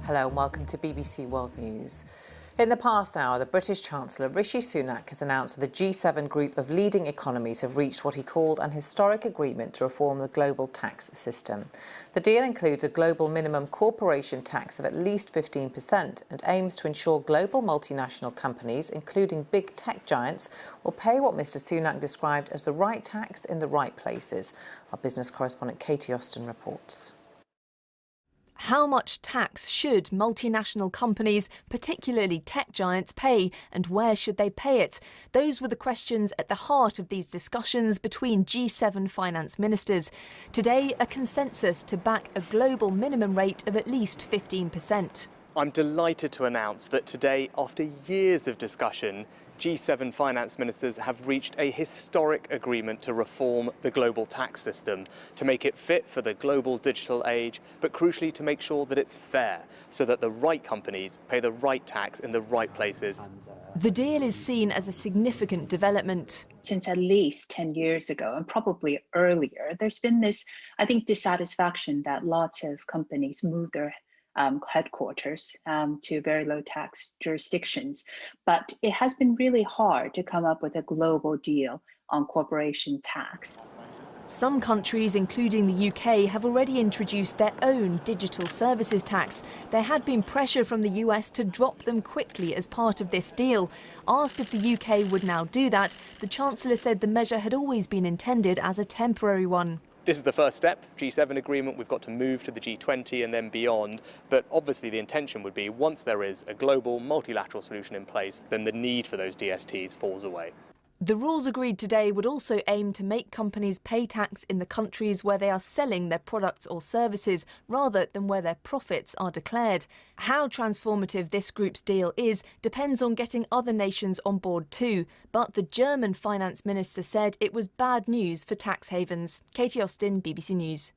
Hello and welcome to BBC World News. In the past hour, the British Chancellor Rishi Sunak has announced that the G7 group of leading economies have reached what he called an historic agreement to reform the global tax system. The deal includes a global minimum corporation tax of at least 15% and aims to ensure global multinational companies, including big tech giants, will pay what Mr Sunak described as the right tax in the right places. Our business correspondent Katie Austin reports. How much tax should multinational companies, particularly tech giants, pay, and where should they pay it? Those were the questions at the heart of these discussions between G7 finance ministers. Today, a consensus to back a global minimum rate of at least 15%. I'm delighted to announce that today, after years of discussion, G7 finance ministers have reached a historic agreement to reform the global tax system, to make it fit for the global digital age, but crucially to make sure that it's fair, so that the right companies pay the right tax in the right places. The deal is seen as a significant development. Since at least 10 years ago, and probably earlier, there's been this, I think, dissatisfaction that lots of companies move their headquarters to very low tax jurisdictions. But it has been really hard to come up with a global deal on corporation tax. Some countries, including the UK, have already introduced their own digital services tax. There had been pressure from the US to drop them quickly as part of this deal. Asked if the UK would now do that, the Chancellor said the measure had always been intended as a temporary one. This is the first step, G7 agreement. We've got to move to the G20 and then beyond. But obviously the intention would be once there is a global multilateral solution in place, then the need for those DSTs falls away. The rules agreed today would also aim to make companies pay tax in the countries where they are selling their products or services rather than where their profits are declared. How transformative this group's deal is depends on getting other nations on board too. But the German finance minister said it was bad news for tax havens. Katie Austin, BBC News.